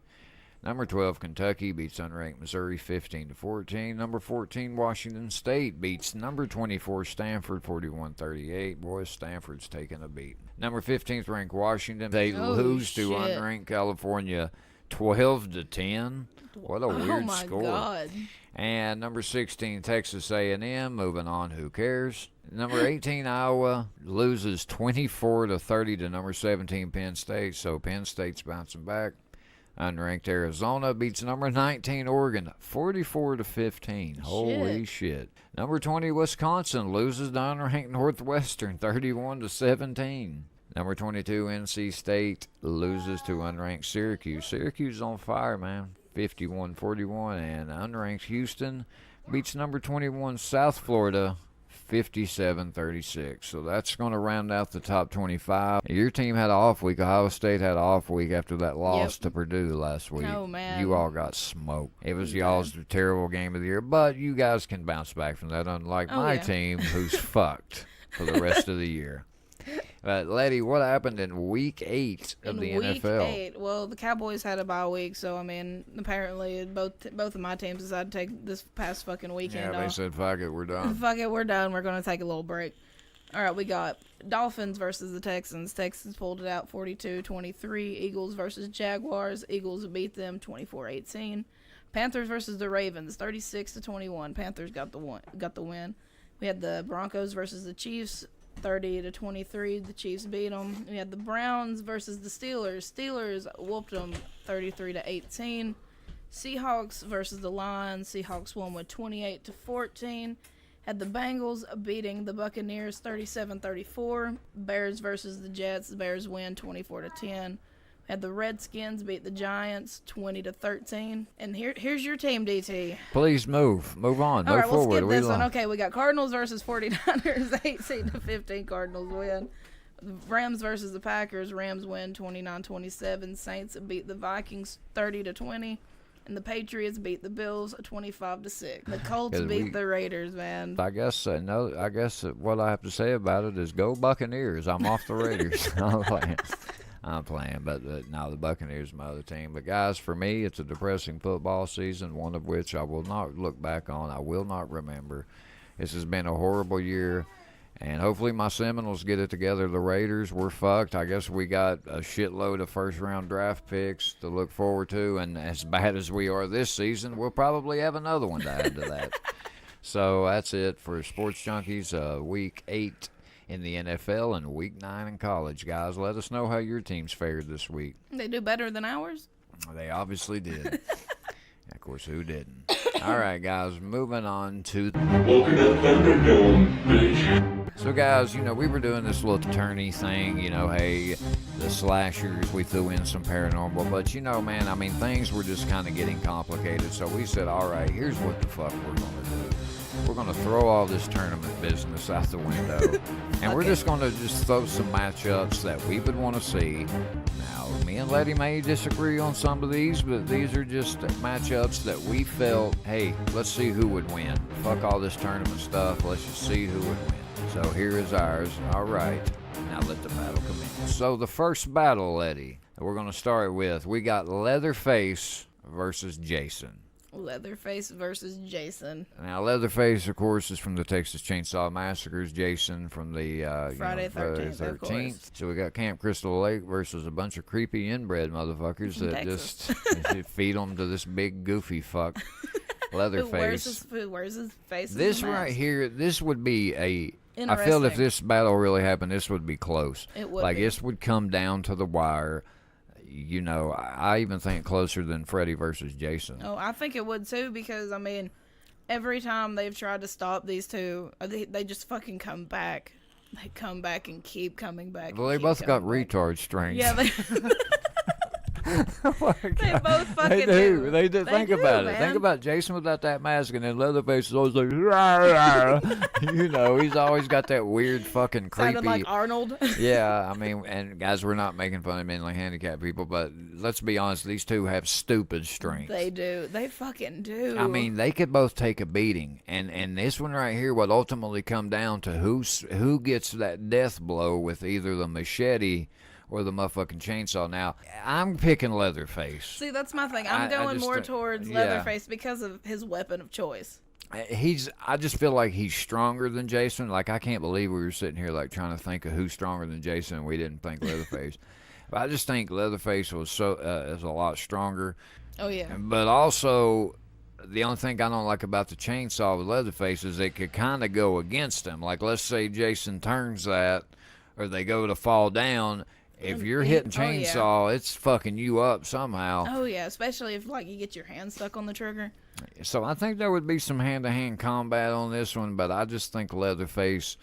Number 12, Kentucky beats unranked Missouri 15-14. Number 14, Washington State beats number 24, Stanford 41-38. Boy, Stanford's taking a beat. Number 15th ranked Washington. They lose to unranked California 12-10. What a weird score. God. And number 16, Texas A&M. Moving on, who cares? Number 18, Iowa loses 24-30 to number 17, Penn State. So Penn State's bouncing back. Unranked Arizona beats number 19 Oregon 44-15. Holy shit. Number 20 Wisconsin loses to unranked Northwestern 31-17. Number 22 NC State loses to unranked Syracuse. Syracuse on fire, man. 51-41. And unranked Houston beats number 21 South Florida 57-36. So that's going to round out the top 25. Your team had an off week. Ohio State had an off week after that loss to Purdue last week. Oh, man. You all got smoked. It was y'all's terrible game of the year, but you guys can bounce back from that, unlike my team, who's fucked for the rest of the year. But, Lette, what happened in Week 8 of the NFL? Week 8, well, the Cowboys had a bye week, so, I mean, apparently both of my teams decided to take this past fucking weekend off. They said, fuck it, we're done. Fuck it, we're done. We're going to take a little break. All right, we got Dolphins versus the Texans. Texans pulled it out 42-23. Eagles versus Jaguars. Eagles beat them 24-18. Panthers versus the Ravens, 36-21. Panthers got the win. We had the Broncos versus the Chiefs, 30-23. The Chiefs beat them. We had the Browns versus the Steelers. Steelers whooped them 33-18. Seahawks versus the Lions. Seahawks won with 28-14. Had the Bengals beating the Buccaneers 37-34. Bears versus the Jets. The Bears win 24-10. Had the Redskins beat the Giants 20-13. And here's your team, DT. Please move on. All right, forward. Let's skip this one. Okay, we got Cardinals versus 49ers, 18-15. Cardinals win. Rams versus the Packers. Rams win 29-27. Saints beat the Vikings 30-20. And the Patriots beat the Bills 25-6. The Colts beat the Raiders, man. I guess what I have to say about it is go Buccaneers. I'm off the Raiders. I'm playing, but no, the Buccaneers are my other team. But guys, for me, it's a depressing football season, one of which I will not look back on. I will not remember. This has been a horrible year. And hopefully my Seminoles get it together. The Raiders, we're fucked. I guess we got a shitload of first-round draft picks to look forward to. And as bad as we are this season, we'll probably have another one to add to that. So that's it for Sports Junkies, Week 8 in the NFL and Week 9 in college. Guys, let us know how your teams fared this week. They do better than ours. They obviously did. Of course, who didn't? All right, guys, moving on to... Welcome to Thunderdome, bitch. So, guys, you know, we were doing this little attorney thing, you know, hey, the slashers, we threw in some paranormal, but, you know, man, I mean, things were just kind of getting complicated, so we said, all right, here's what the fuck we're going to do. We're going to throw all this tournament business out the window, and we're just going to just throw some matchups that we would want to see. Now, me and Lette may disagree on some of these, but these are just matchups that we felt, hey, let's see who would win. Fuck all this tournament stuff. Let's just see who would win. So here is ours. All right. Now let the battle commence. So the first battle, Lette, that we're going to start with, we got Leatherface versus Jason. Leatherface versus Jason. Now, Leatherface, of course, is from the Texas Chainsaw Massacres. Jason from the Friday 13th, of course. So we got Camp Crystal Lake versus a bunch of creepy inbred motherfuckers that Texas. just feed them to this big goofy fuck, Leatherface. Who wears his face? This as a mask. right here, this would be a... I feel if this battle really happened, this would be close. It would like, be. this would come down to the wire. You know, I even think closer than Freddy versus Jason. Oh, I think it would too, because I mean, every time they've tried to stop these two, they just fucking come back. They come back and keep coming back. Well, they both got retard strength. Yeah, they. Oh They both fucking do. They do. They Think do, about it. man. Think about Jason without that mask, and then Leatherface is always like, rah, rah. You know, he's always got that weird fucking creepy. Sounded like Arnold. Yeah, I mean, and guys, we're not making fun of mentally handicapped people, but let's be honest, these two have stupid strength. They do. They fucking do. I mean, they could both take a beating, and this one right here would ultimately come down to who gets that death blow with either the machete or the motherfucking chainsaw. Now, I'm picking Leatherface. See, that's my thing. I'm I going just more think- towards yeah. Leatherface because of his weapon of choice. I just feel like he's stronger than Jason. Like, I can't believe we were sitting here like trying to think of who's stronger than Jason, and we didn't think Leatherface. But I just think Leatherface was is a lot stronger. Oh yeah. But also, the only thing I don't like about the chainsaw with Leatherface is it could kind of go against him. Like, let's say Jason turns that, or they go to fall down. If you're hitting chainsaw, it's fucking you up somehow. Oh yeah, especially if like you get your hand stuck on the trigger. So I think there would be some hand-to-hand combat on this one, but I just think Leatherface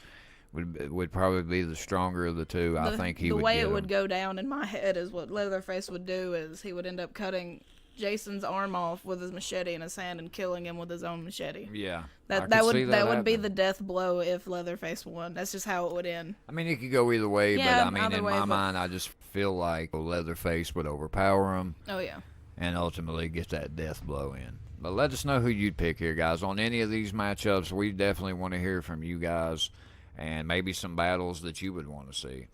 would probably be the stronger of the two. I think he would. The way get it would him. go down in my head is what Leatherface would do is he would end up cutting Jason's arm off with his machete in his hand and killing him with his own machete. Yeah. That would be the death blow if Leatherface won. That's just how it would end. I mean, it could go either way, Yeah, but I mean, either in way, my but- mind, I just feel like Leatherface would overpower him Oh yeah. and ultimately get that death blow in. But let us know who you'd pick here, guys. On any of these matchups, we definitely want to hear from you guys and maybe some battles that you would want to see.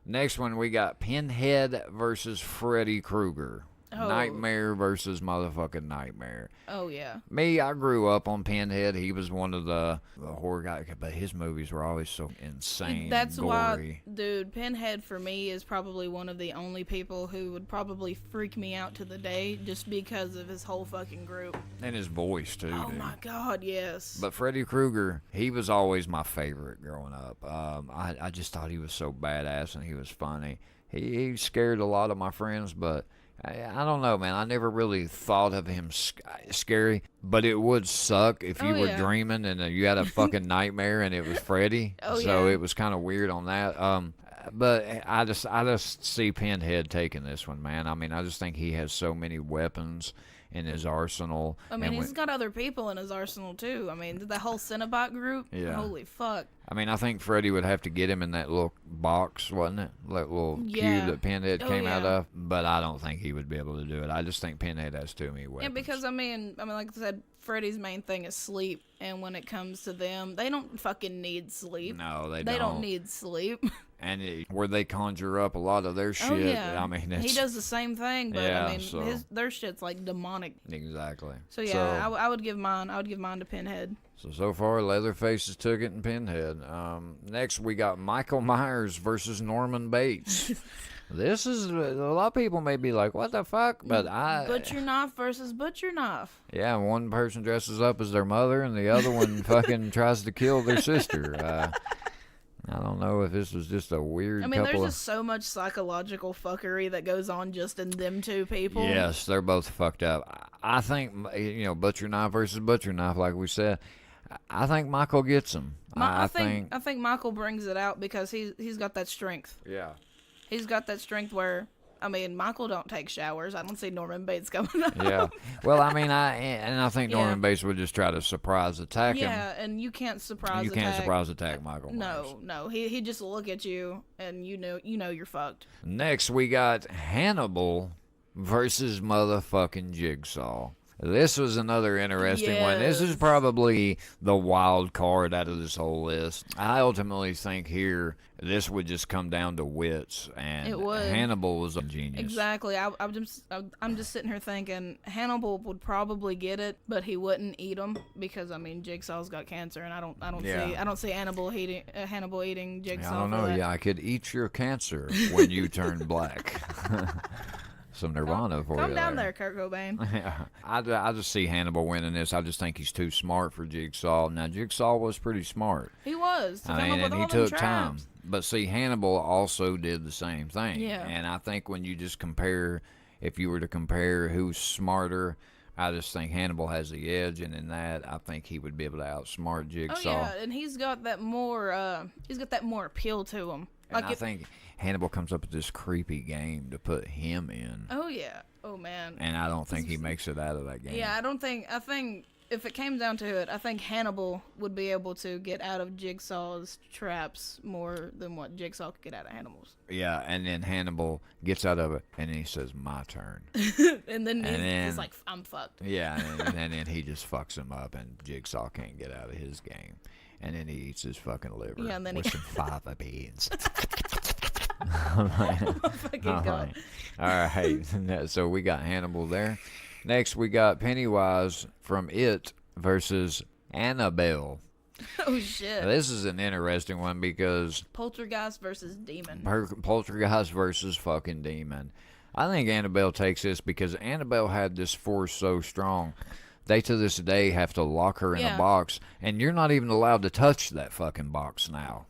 Next one, we got Pinhead versus Freddy Krueger. Oh. Nightmare versus motherfucking Nightmare. Oh yeah. Me, I grew up on Pinhead. He was one of the horror guys, but his movies were always so insane. That's gory. why, dude, Pinhead for me is probably one of the only people who would probably freak me out to the day just because of his whole fucking group. And his voice, too, Oh dude. my god, yes. But Freddy Krueger, he was always my favorite growing up. I just thought he was so badass and he was funny. He scared a lot of my friends, but I don't know, man. I never really thought of him scary, but it would suck if you Oh, were yeah. dreaming and you had a fucking nightmare and it was Freddy. Oh, So yeah. it was kind of weird on that. But I just see Pinhead taking this one, man. I mean, I just think he has so many weapons in his arsenal. I mean, he's got other people in his arsenal too. I mean, the whole Cinnabot group. Yeah. Holy fuck. I mean, I think Freddy would have to get him in that little box, wasn't it? That little Yeah. cube that Pinhead Oh, came out yeah. of. But I don't think he would be able to do it. I just think Pinhead has too many weapons. Yeah, because I mean, like I said, Freddy's main thing is sleep, and when it comes to them, they don't fucking need sleep. No, they They don't. don't need sleep. And where they conjure up a lot of their shit. Oh yeah. I mean, it's, he does the same thing, but Yeah, I mean, so- their shit's like demonic. Exactly. So yeah, I would give mine. I would give mine to Pinhead. So far, Leatherface has took it and Pinhead. Next, we got Michael Myers versus Norman Bates. This is a lot of people may be like, "What the fuck?" But Butcher knife versus butcher knife. yeah, one person dresses up as their mother, and the other one fucking tries to kill their sister. I don't know if this was just a weird I mean, couple there's just so much psychological fuckery that goes on just in them two people. Yes, they're both fucked up. I think, butcher knife versus butcher knife, like we said. I think Michael gets him. I think Michael brings it out because he's got that strength. Yeah. He's got that strength where, I mean, Michael don't take showers. I don't see Norman Bates coming up. Yeah. Well, I mean, I think Norman Bates would just try to surprise attack him. Yeah, and you can't surprise You can't surprise attack Michael Myers. No. He just look at you and you know you're fucked. Next, we got Hannibal versus motherfucking Jigsaw. This was another interesting one. This is probably the wild card out of this whole list. I ultimately think here this would just come down to wits, and It would. Hannibal was a genius. Exactly. I'm just sitting here thinking Hannibal would probably get it, but he wouldn't eat him because I mean Jigsaw's got cancer, and I don't see Hannibal eating Jigsaw. I don't know. for that. Yeah, I could eat your cancer when you turn black. Some Nirvana for you. Come down there, Kurt Cobain. Yeah, I just see Hannibal winning this. I just think he's too smart for Jigsaw. Now, Jigsaw was pretty smart. He was. To come up with and all he them took time. traps. But see, Hannibal also did the same thing. Yeah. And I think when you just compare, if you were to compare who's smarter, I just think Hannibal has the edge, and in that, I think he would be able to outsmart Jigsaw. Oh yeah, and he's got that more appeal to him. And I think Hannibal comes up with this creepy game to put him in. Oh yeah. Oh man. And I don't think he makes it out of that game. Yeah, I think if it came down to it, I think Hannibal would be able to get out of Jigsaw's traps more than what Jigsaw could get out of Hannibal's. Yeah, and then Hannibal gets out of it, and then he says, "My turn." and then he's like, "I'm fucked." Yeah, and then he just fucks him up, and Jigsaw can't get out of his game. And then he eats his fucking liver and then with some fava beans. Fucking God. All right. So we got Hannibal there. Next, we got Pennywise from It versus Annabelle. Oh shit. Now, this is an interesting one because Poltergeist versus Demon. Poltergeist versus fucking Demon. I think Annabelle takes this because Annabelle had this force so strong. They, to this day, have to lock her in a box, and you're not even allowed to touch that fucking box now.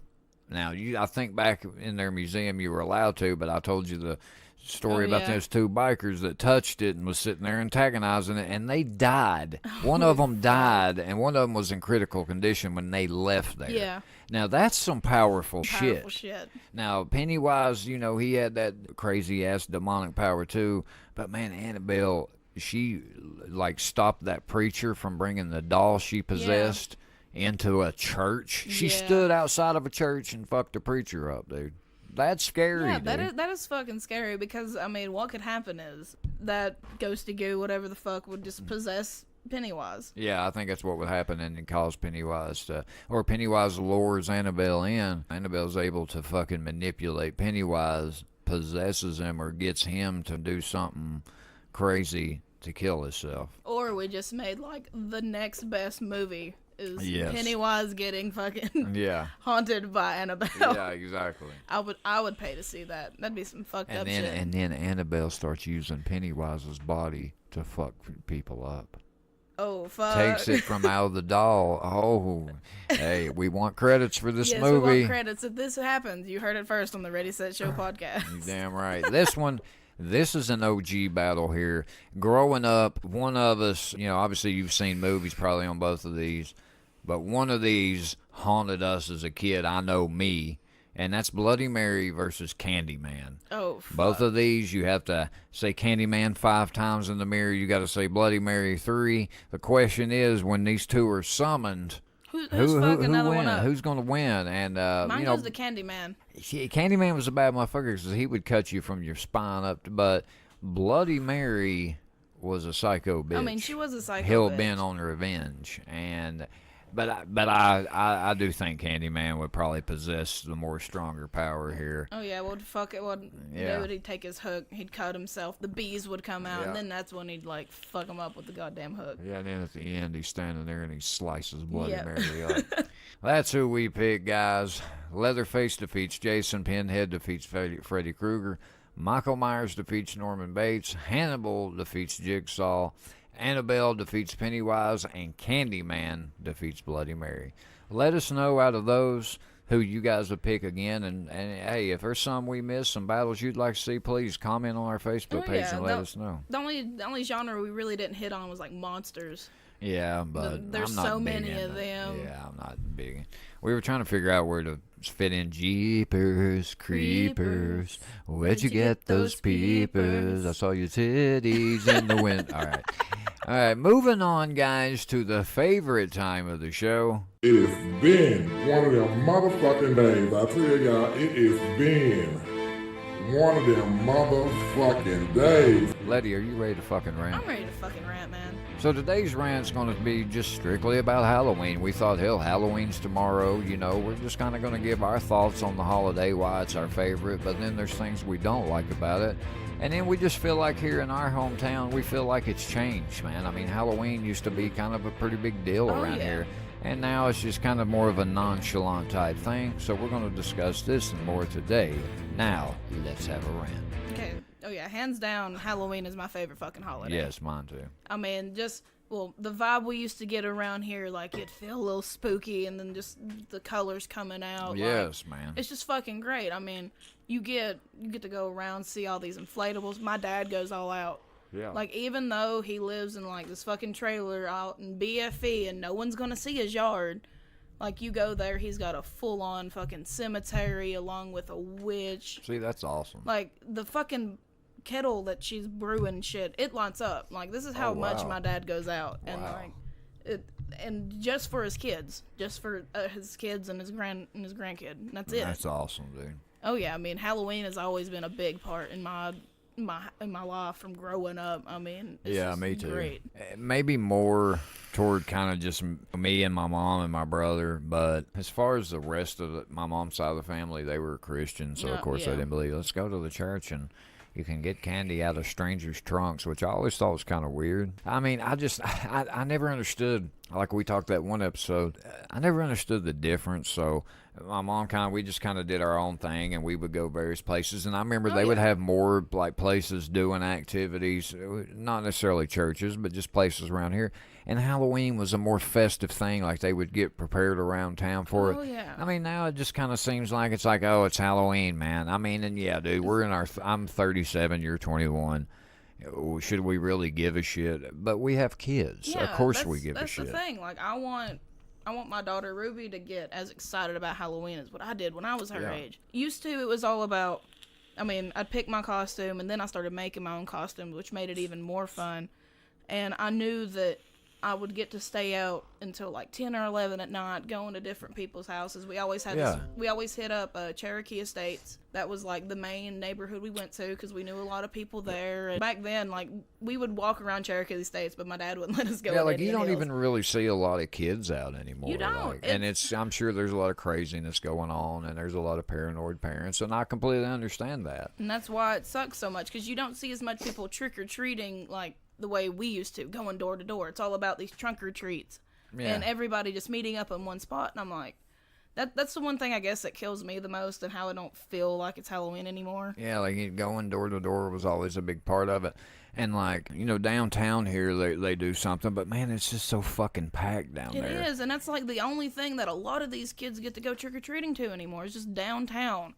Now, I think back in their museum you were allowed to, but I told you the story about those two bikers that touched it and was sitting there antagonizing it, and they died. One of them died, and one of them was in critical condition when they left there. Yeah. Now, that's some powerful shit. Now, Pennywise, he had that crazy-ass demonic power, too, but, man, Annabelle, she, stopped that preacher from bringing the doll she possessed into a church. She stood outside of a church and fucked the preacher up, dude. That's scary. Yeah, dude. that is fucking scary because I mean, what could happen is that ghosty goo, whatever the fuck, would just possess Pennywise. Yeah, I think that's what would happen and cause Pennywise to, or Pennywise lures Annabelle in. Annabelle's able to fucking manipulate Pennywise, possesses him, or gets him to do something crazy to kill himself. Or we just made the next best movie. Is Pennywise getting fucking haunted by Annabelle? Yeah, exactly. I would pay to see that. That'd be some fucked up shit. And then Annabelle starts using Pennywise's body to fuck people up. Oh fuck! Takes it from out of the doll. Oh, hey, we want credits for this yes, movie. We want credits. If this happens, you heard it first on the Ready Set Show podcast. You damn right. This is an OG battle here. Growing up, one of us, obviously you've seen movies probably on both of these. But one of these haunted us as a kid. I know me. And that's Bloody Mary versus Candyman. Oh, fuck. Both of these, you have to say Candyman 5 times in the mirror. You got to say Bloody Mary 3. The question is, when these two are summoned, who's fucking another one wins? up? Who's going to win? And Mine goes to Candyman. Candyman was a bad motherfucker because he would cut you from your spine up. But Bloody Mary was a psycho bitch. I mean, she was a psycho bitch. Hell-bent on revenge. But I do think Candyman would probably possess the more stronger power here. Oh yeah, well fuck it, he'd take his hook, he'd cut himself, the bees would come out, and then that's when he'd fuck him up with the goddamn hook. Yeah, and then at the end he's standing there and he slices Bloody Mary up. That's who we pick, guys. Leatherface defeats Jason, Pinhead defeats Freddy Krueger, Michael Myers defeats Norman Bates, Hannibal defeats Jigsaw, Annabelle defeats Pennywise, and Candyman defeats Bloody Mary. Let us know out of those who you guys would pick again. And hey, if there's some we missed, some battles you'd like to see, please comment on our Facebook page and let us know. The only genre we really didn't hit on was like monsters. Yeah, but there's I'm not so big many in of them. Yeah, I'm not big. We were trying to figure out where to fit in Jeepers Creepers. Where'd you get those peepers? I saw your titties in the wind. All right, moving on, guys, to the favorite time of the show. It has been one of them motherfucking days. I tell y'all, it has been one of them motherfucking days. Letty, are you ready to fucking rant? I'm ready to fucking rant, man. So today's rant's going to be just strictly about Halloween. We thought, hell, Halloween's tomorrow. You know, we're just kind of going to give our thoughts on the holiday, why it's our favorite, but then there's things we don't like about it. And then we just feel like here in our hometown, we feel like it's changed, man. I mean, Halloween used to be kind of a pretty big deal around here. And now it's just kind of more of a nonchalant type thing. So we're going to discuss this and more today. Now, let's have a rant. Okay. Oh, yeah. Hands down, Halloween is my favorite fucking holiday. Yes, mine too. I mean, the vibe we used to get around here, like, it'd feel a little spooky, and then just the colors coming out. Yes, man. It's just fucking great. I mean, you get to go around, see all these inflatables. My dad goes all out. Yeah. Like, even though he lives in, like, this fucking trailer out in BFE and no one's gonna see his yard, like, you go there, he's got a full-on fucking cemetery along with a witch. See, that's awesome. Like, the fucking kettle that she's brewing shit, it lights up. Like, this is how much my dad goes out. And, and just for his kids. Just for his kids and his grandkid. And that's it. That's awesome, dude. Oh, yeah. I mean, Halloween has always been a big part in my life from growing up. I mean, it's just me too. Great. Maybe more toward kind of just me and my mom and my brother, but as far as the rest of my mom's side of the family, they were Christians, so of course they didn't believe. Let's go to the church and you can get candy out of strangers' trunks, which I always thought was kind of weird. I mean, I never understood, like we talked that one episode, I never understood the difference, so my mom we just kind of did our own thing, and we would go various places, and I remember they would have more, like, places doing activities, not necessarily churches, but just places around here, and Halloween was a more festive thing, like they would get prepared around town for it. Oh, yeah. I mean, now it just kind of seems like it's like, oh, it's Halloween, man. I mean, and yeah, dude, we're in I'm 37, you're 21. Should we really give a shit? But we have kids. Yeah, of course we give a That's shit. the thing. Like, I want my daughter Ruby to get as excited about Halloween as what I did when I was her age. Used to, it was all about, I mean, I'd pick my costume, and then I started making my own costumes, which made it even more fun. And I knew that I would get to stay out until like 10 or 11 at night, going to different people's houses. We always had we always hit up Cherokee Estates. That was like the main neighborhood we went to because we knew a lot of people there. And back then, like, we would walk around Cherokee Estates, but my dad wouldn't let us go. Yeah, like, you don't even really see a lot of kids out anymore. You don't. Like, and I'm sure there's a lot of craziness going on, and there's a lot of paranoid parents, and I completely understand that. And that's why it sucks so much, because you don't see as much people trick-or-treating, like, the way we used to, going door to door. It's all about these trunk or treats, and everybody just meeting up in one spot. And I'm like, that's the one thing I guess that kills me the most, and how I don't feel like it's Halloween anymore. Yeah, like going door to door was always a big part of it. And like, you know, downtown here they do something, but man, it's just so fucking packed down there. It is, and that's like the only thing that a lot of these kids get to go trick or treating to anymore. Is just downtown.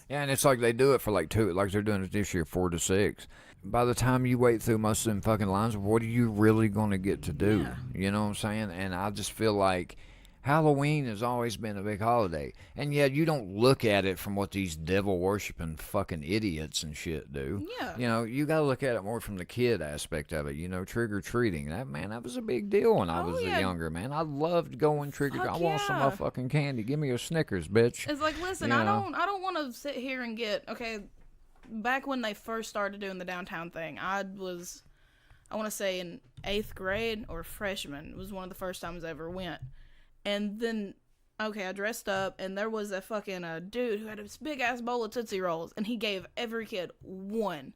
Yeah, and it's like they do it for like like they're doing it this year, 4 to 6. By the time you wait through most of them fucking lines, what are you really going to get to do? Yeah. You know what I'm saying? And I just feel like Halloween has always been a big holiday. And yet you don't look at it from what these devil-worshipping fucking idiots and shit do. Yeah. You know, you got to look at it more from the kid aspect of it. You know, trick-or-treating. That was a big deal when I was a younger man. I loved going trick-or-treating. I want some motherfucking candy. Give me a Snickers, bitch. It's like, listen, I don't want to sit here and get, okay, back when they first started doing the downtown thing, I want to say in 8th grade or freshman. It was one of the first times I ever went. And then, okay, I dressed up, and there was a fucking dude who had this big-ass bowl of Tootsie Rolls, and he gave every kid one.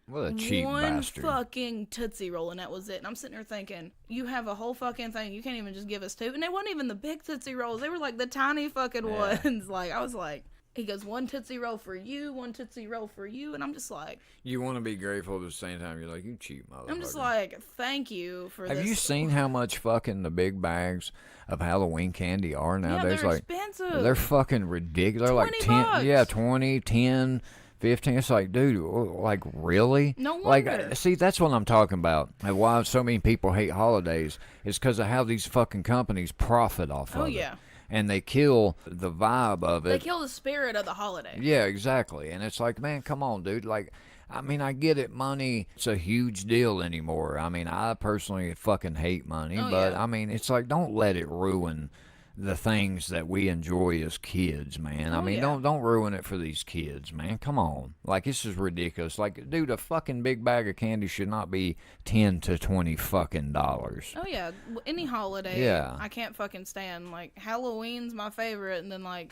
What a cheap bastard. One fucking Tootsie Roll, and that was it. And I'm sitting there thinking, you have a whole fucking thing, you can't even just give us 2. And they weren't even the big Tootsie Rolls. They were like the tiny fucking ones. Like, I was like, He goes, 1 Tootsie Roll for you, 1 Tootsie Roll for you. And I'm just like... You want to be grateful at the same time. You're like, you cheap motherfucker. I'm just like, thank you for this. Have you seen how much fucking the big bags of Halloween candy are nowadays? Yeah, they're like, expensive. They're fucking ridiculous. They're like 20 bucks. 20, 10, 15. It's like, dude, like, really? No wonder. Like, see, that's what I'm talking about. And why so many people hate holidays is because of how these fucking companies profit off of it. Oh, yeah. And they kill the vibe of it. They kill the spirit of the holiday. Yeah, exactly. And it's like, man, come on, dude. Like, I mean, I get it. Money, it's a huge deal anymore. I mean, I personally fucking hate money. But, yeah. I mean, it's like, don't let it ruin the things that we enjoy as kids, man. I mean, yeah. don't ruin it for these kids, man. Come on. Like, this is ridiculous. Like, dude, a fucking big bag of candy should not be 10 to 20 fucking dollars. Oh, yeah. Any holiday, Yeah. I can't fucking stand. Like, Halloween's my favorite, and then, like,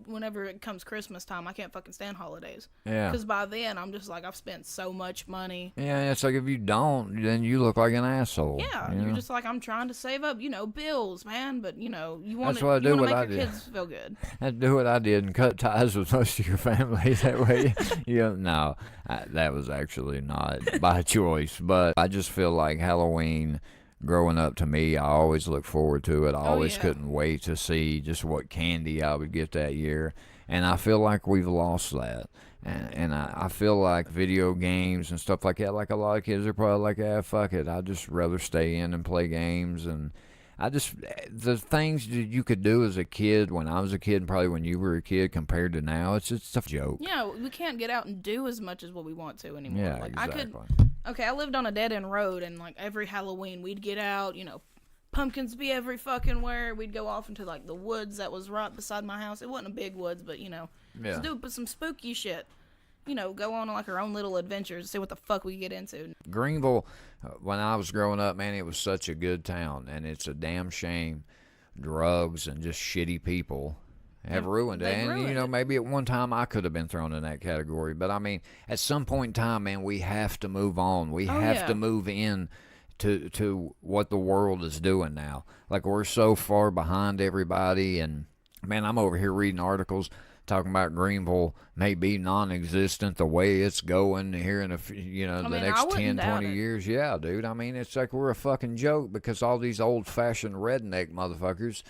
whenever it comes Christmas time, I can't fucking stand holidays. Yeah. Because by then, I'm just like, I've spent so much money. Yeah, it's like if you don't, then you look like an asshole. Yeah, you you're know? just like, I'm trying to save up, bills, man. But, you want That's what I do, to what make I your do. kids feel good. I'd do what I did and cut ties with most of your family. That way, no, that was actually not by choice. But I just feel like Halloween, growing up to me, I always looked forward to it. I always yeah. couldn't wait to see just what candy I would get that year. And I feel like we've lost that. And I feel like video games and stuff like that, like a lot of kids are probably like, fuck it. I'd just rather stay in and play games. And the things that you could do as a kid when I was a kid and probably when you were a kid compared to now, it's just a joke. Yeah, we can't get out and do as much as what we want to anymore. Yeah, like, exactly. I lived on a dead-end road, and, like, every Halloween we'd get out, pumpkins be every fucking where. We'd go off into, like, the woods that was right beside my house. It wasn't a big woods, but, just do some spooky shit. Go on, like, our own little adventures, see what the fuck we get into. Greeneville, when I was growing up, man, it was such a good town, and it's a damn shame drugs and just shitty people have ruined it. And, ruined it. maybe at one time I could have been thrown in that category, but I mean, at some point in time, man, we have to move on. We have to move in to what the world is doing now. Like, we're so far behind everybody, and, man, I'm over here reading articles talking about Greeneville may be non-existent the way it's going here in the next 10, 20 years. Yeah, dude. I mean, it's like we're a fucking joke because all these old-fashioned redneck motherfuckers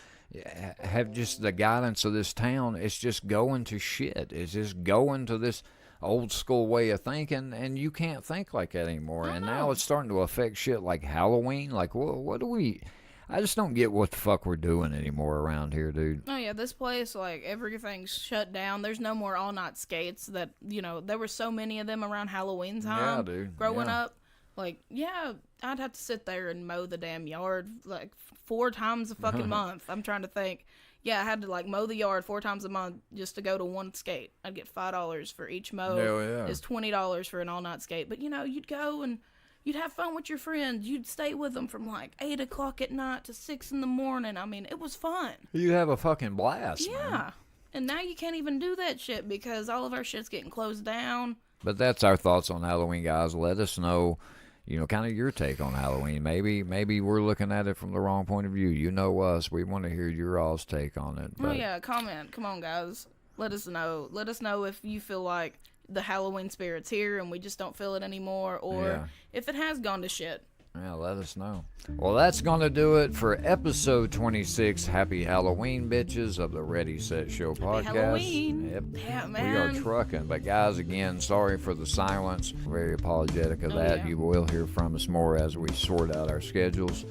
have just the guidance of this town. It's just going to shit. It's just going to this old school way of thinking, and you can't think like that anymore. And now it's starting to affect shit like Halloween. Like, what do we... I just don't get what the fuck we're doing anymore around here, dude. Oh, yeah, this place, like, everything's shut down. There's no more all-night skates that, there were so many of them around Halloween time. Yeah, dude. Growing up. Like, yeah, I'd have to sit there and mow the damn yard, like, 4 times a fucking month. I'm trying to think. Yeah, I had to, like, mow the yard 4 times a month just to go to one skate. I'd get $5 for each mow. Hell yeah. It's $20 for an all-night skate. But, you'd go and... You'd have fun with your friends. You'd stay with them from like 8 o'clock at night to 6 in the morning. I mean, it was fun. You have a fucking blast, Yeah. man. And now you can't even do that shit because all of our shit's getting closed down. But that's our thoughts on Halloween, guys. Let us know, kind of your take on Halloween. Maybe we're looking at it from the wrong point of view. You know us. We want to hear your all's take on it. Oh, yeah. Comment. Come on, guys. Let us know. Let us know if you feel like the Halloween spirit's here and we just don't feel it anymore, or if it has gone to shit. Yeah, let us know. Well, that's going to do it for episode 26. Happy Halloween, bitches, of the Ready, Set, Show podcast. Halloween. Yep. Yeah, We man. are trucking. But, guys, again, sorry for the silence. Very apologetic of that. Yeah. You will hear from us more as we sort out our schedules.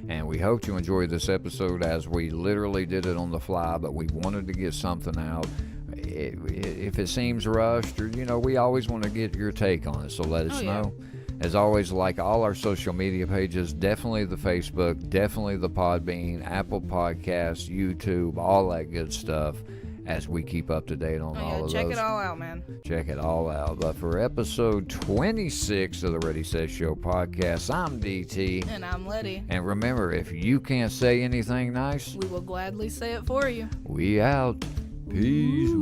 And we hope you enjoyed this episode as we literally did it on the fly, but we wanted to get something out. If it seems rushed, or we always want to get your take on it, so let us know. As always, like all our social media pages, definitely the Facebook, definitely the Podbean, Apple Podcasts, YouTube, all that good stuff, as we keep up to date on all of check those. it all out, man. Check it all out. But for episode 26 of the Ready, Set, Show podcast, I'm DT. And I'm Letty. And remember, if you can't say anything nice, We will gladly say it for you. we out. Peace.